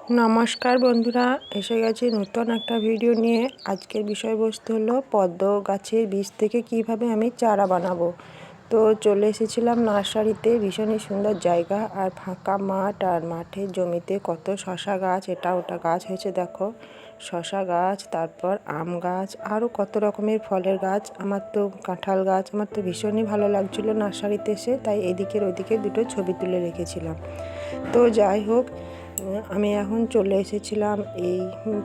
নমস্কার বন্ধুরা, এসে গেছি নতুন একটা ভিডিও নিয়ে। আজকের বিষয়বস্তু হলো পদ্ম গাছের বীজ থেকে কিভাবে আমি চারা বানাবো। তো চলে এসেছিলাম নার্সারিতে। ভীষণই সুন্দর জায়গা আর ফাঁকা মাঠ, আর মাঠের জমিতে কত শশা গাছ, এটা ওটা গাছ হয়েছে দেখো। শশা গাছ, তারপর আম গাছ, আরও কত রকমের ফলের গাছ। আমার তো কাঁঠাল গাছ, আমার তো ভীষণই ভালো লাগছিলো নার্সারিতে এসে, তাই এদিকের ওদিকে দুটো ছবি তুলে রেখেছিলাম। তো যাই হোক, আমি এখন চলে এসেছিলাম এই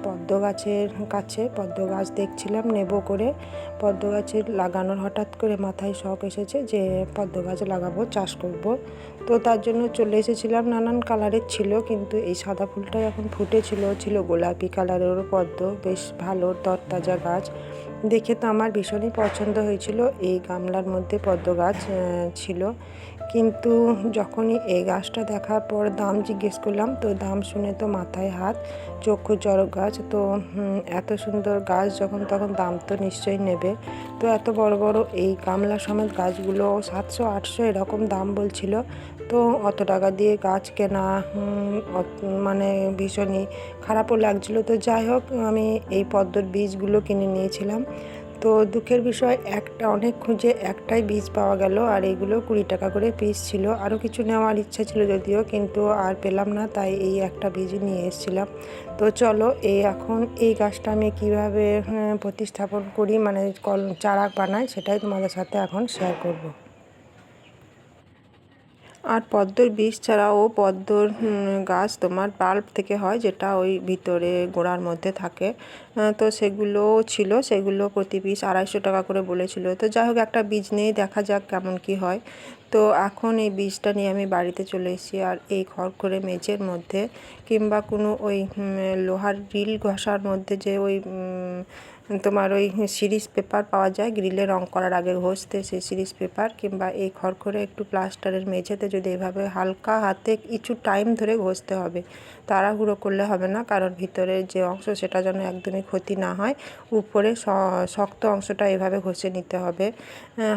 পদ্ম গাছের কাছে। পদ্ম গাছ দেখছিলাম নেব করে। পদ্ম গাছের লাগানোর হঠাৎ করে মাথায় শখ এসেছে যে পদ্ম গাছ লাগাবো, চাষ করব। তো তার জন্য চলে এসেছিলাম। নানান কালারের ছিল, কিন্তু এই সাদা ফুলটাই এখন ছিল গোলাপি কালারেরও পদ্ম, বেশ ভালো তরতাজা গাছ। দেখে তো আমার ভীষণই পছন্দ হয়েছিল। এই গামলার মধ্যে পদ্ম গাছ ছিল, কিন্তু যখনই এই গাছটা দেখার পর দাম জিজ্ঞেস করলাম, তো দাম শুনে তো মাথায় হাত, চক্ষু চড়ক গাছ। তো এত সুন্দর গাছ যখন, তখন দাম তো নিশ্চয়ই নেবে। তো এত বড় বড় এই গামলা সমেত গাছগুলো 700-800 এরকম দাম বলছিল। তো অত টাকা দিয়ে গাছ কেনা মানে ভীষণই খারাপও লাগছিলো। তো যাই হোক, আমি এই পদ্মর বীজগুলো কিনে নিয়েছিলাম। তো দুঃখের বিষয়, একটা অনেক খুঁজে একটাই বীজ পাওয়া গেল, আর এইগুলো 20 টাকা করে পিস ছিল। আরও কিছু নেওয়ার ইচ্ছা ছিল যদিও, কিন্তু আর পেলাম না, তাই এই একটা বীজ নিয়ে এসেছিলাম। তো চলো, এখন এই গাছটা আমি কীভাবে প্রতিস্থাপন করি, মানে চারা বানাই, সেটাই তোমাদের সাথে এখন শেয়ার করব। আর পদ্মর বীজ ছাড়াও পদ্মর গাছ তোমার বাল্ব থেকে হয়, যেটা ওই ভিতরে গোড়ার মধ্যে থাকে। তো সেগুলো ছিল, সেগুলো প্রতি পিস 250 টাকা করে বলেছিল। তো যাই হোক, একটা বীজ নিয়ে দেখা যাক কেমন কি হয়। তো এখন এই বীজটা নিয়ে আমি বাড়িতে চলে এসেছি, আর এই খড়খড়ে মেঝের মধ্যে কিংবা কোনো ওই লোহার গ্রিল ঘষার মধ্যে যে ওই তোমার ওই সিরিজ পেপার পাওয়া যায় গ্রিলে রং করার আগে ঘষতে, সেই সিরিজ পেপার, কিংবা এই খড়খড়ে একটু প্লাস্টারের মেঝেতে যদি এভাবে হালকা হাতে কিছু টাইম ধরে ঘষতে হবে। তাড়াহুড়ো করলে হবে না, কারণ ভিতরের যে অংশ সেটা যেন একদমই ক্ষতি না হয়। উপরে শক্ত অংশটা এভাবে ঘষে নিতে হবে।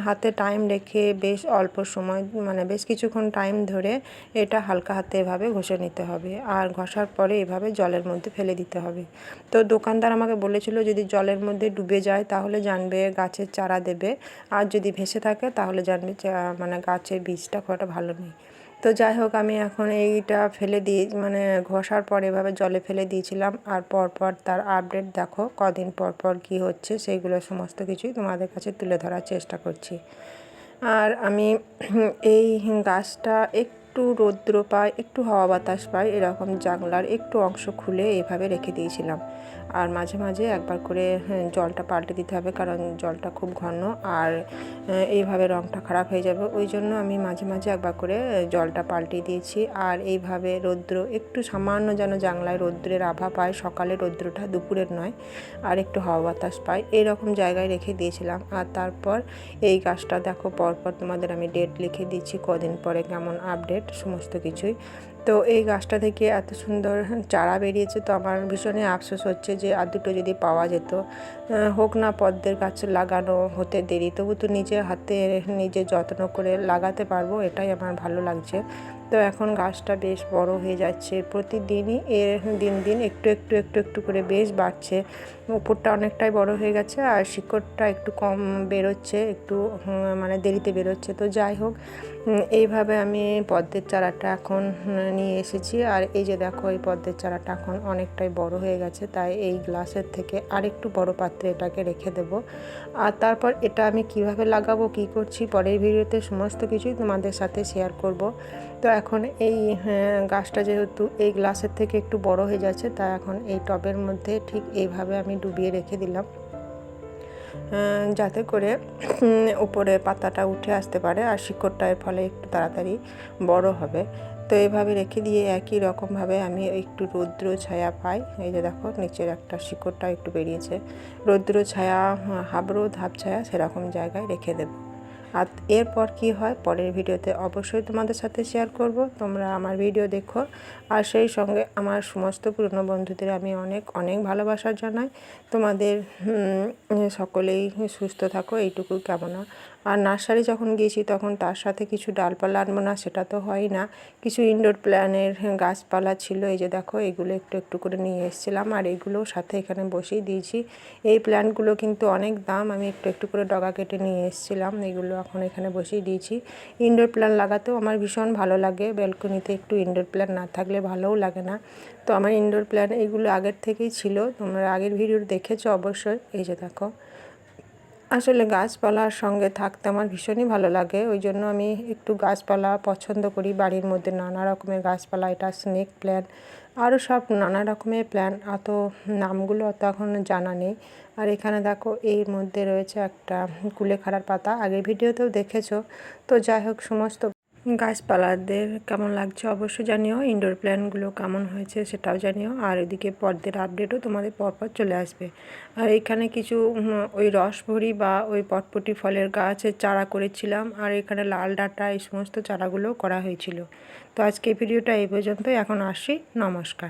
হাতে টাইম রেখে বেশ অল্প সময়, মানে বেশ কিছুক্ষণ টাইম ধরে এটা হালকা হাতে এভাবে ঘষে নিতে হবে। আর ঘষার পরে এভাবে জলের মধ্যে ফেলে দিতে হবে। তো দোকানদার আমাকে বলেছিল যদি জলের মধ্যে ডুবে যায় তাহলে জানবে গাছের চারা দেবে, আর যদি ভেসে থাকে তাহলে জানবে মানে গাছের বীজটা খুব একটা ভালো নেই। তো যাই হোক, আমি এখন এইটা ফেলে দিয়ে, মানে ঘষার পর এভাবে জলে ফেলে দিয়েছিলাম। আর পরপর তার আপডেট দেখো, কদিন পর পর কী হচ্ছে সেইগুলো সমস্ত কিছুই তোমাদের কাছে তুলে ধরার চেষ্টা করছি। আর আমি এই গাছটা একটু রৌদ্র পায়, একটু হাওয়া বাতাস পায়, এরকম জানলার একটু অংশ খুলে এভাবে রেখে দিয়েছিলাম। আর মাঝে মাঝে একবার করে জলটা পাল্টে দিতে হবে, কারণ জলটা খুব ঘন, আর এইভাবে রঙটা খারাপ হয়ে যাবে। ওই জন্য আমি মাঝে মাঝে একবার করে জলটা পাল্টে দিয়েছি। আর এইভাবে রৌদ্র একটু সামান্য যেন জানলায় রৌদ্রের আভা পায়, সকালে রৌদ্রটা, দুপুরের নয়, আর একটু হাওয়া বাতাস পায়, এইরকম জায়গায় রেখে দিয়েছিলাম। আর তারপর এই গাছটা দেখো, পরপর তোমাদের আমি ডেট লিখে দিচ্ছি, কদিন পরে কেমন আপডেট সমস্ত কিছুই। তো এই গাছটা থেকে এত সুন্দর চারা বেরিয়েছে, তো আমার ভীষণই আফসোস হচ্ছে যে আর দুটো যদি পাওয়া যেত। হোক না পদ্মের গাছ লাগানো হতে দেরি, তবু তো নিজের হাতে নিজে যত্ন করে লাগাতে পারবো, এটাই আমার ভালো লাগছে। তো এখন গাছটা বেশ বড় হয়ে যাচ্ছে, প্রতিদিনই এর দিন দিন একটু একটু একটু একটু করে বেশ বাড়ছে। উপরটা অনেকটাই বড় হয়ে গেছে, আর শিকড়টা একটু কম বেরোচ্ছে, একটু মানে দেরিতে বেরোচ্ছে। তো যাই হোক, এইভাবে আমি পদ্মের চারাটা এখন নিয়ে এসেছি। আর এই যে দেখো, এই পদ্মের চারাটা এখন অনেকটাই বড় হয়ে গেছে, তাই এই গ্লাসের থেকে আরেকটু বড় পাত্রে এটাকে রেখে দেব। আর তারপর এটা আমি কিভাবে লাগাবো, কি করছি, পরের ভিডিওতে সমস্ত কিছুই তোমাদের সাথে শেয়ার করব। তো এখন এই গাছটা যেহেতু এই গ্লাসের থেকে একটু বড় হয়ে যাচ্ছে, তাই এখন এই টবের মধ্যে ঠিক এইভাবে আমি ডুবিয়ে রেখে দিলাম, যাতে করে উপরে পাতাটা উঠে আসতে পারে, আর শিকড়টা এর ফলে একটু তাড়াতাড়ি বড় হবে। তো এইভাবে রেখে দিয়ে একই রকমভাবে আমি একটু রৌদ্র ছায়া পাই। এই যে দেখো, নিচের একটা শিকড়টা একটু বেরিয়েছে, রৌদ্র ছায়া, হাবড়ো ধাপ ছায়া, সেরকম জায়গায় রেখে দেবো। আর এরপর কি হয় পরের ভিডিওতে অবশ্যই তোমাদের সাথে শেয়ার করব। তোমরা আমার ভিডিও দেখো, আর সেই সঙ্গে আমার সমস্ত পুরনো বন্ধুদের আমি অনেক অনেক ভালোবাসা জানাই। তোমাদের সকলেই সুস্থ থাকো, এইটুকু কামনা। আর নার্সারি যখন গিয়েছি তখন তার সাথে কিছু ডালপালা আনবো না সেটা তো হয় না, কিছু ইনডোর প্ল্যান্টের গাছপালা ছিল। এই যে দেখো এগুলো একটু একটু করে নিয়ে এসেছিলাম আর এগুলো সাথে এখানে বসিয়ে দিয়েছি। এই প্ল্যান্টগুলো কিন্তু অনেক দাম, আমি একটু একটু করে ডগা কেটে নিয়ে এসেছিলাম, এগুলো এখন এখানে বসিয়ে দিয়েছি। ইনডোর প্ল্যান্ট লাগাতেও আমার ভীষণ ভালো লাগে, ব্যালকনিতে একটু ইনডোর প্ল্যান্ট না থাকলে ভালোও লাগে না। তো আমার ইনডোর প্ল্যান্ট এগুলো আগের থেকেই ছিল, তোমরা আগের ভিডিও দেখেছো অবশ্যই। এই যে দেখো, আসলে গাছপালার সঙ্গে থাকতে আমার ভীষণই ভালো লাগে, ওই জন্য আমি একটু গাছপালা পছন্দ করি। বাড়ির মধ্যে নানা রকমের গাছপালা, এটা স্নেক প্ল্যান্ট, আরও সব নানা রকমের প্ল্যান্ট, অত নামগুলো অত এখন জানা নেই। আর এখানে দেখো এর মধ্যে রয়েছে একটা কুলেখাড়ার পাতা, আগের ভিডিওতেও দেখেছো। তো যাই হোক, সমস্ত গাছপালাদের কেমন লাগছে অবশ্যই জানিও, ইনডোর প্ল্যান্টগুলো কেমন হয়েছে সেটাও জানিও। আর এদিকে পদ্মের আপডেটও তোমাদের পরপর চলে আসবে। আর এখানে কিছু ওই রসভরি বা ওই পটপটি ফলের গাছের চারা করেছিলাম, আর এখানে লাল ডাঁটা, এই সমস্ত চারাগুলো করা হয়েছিল। তো আজকে ভিডিওটা এই পর্যন্তই, এখন আসি, নমস্কার।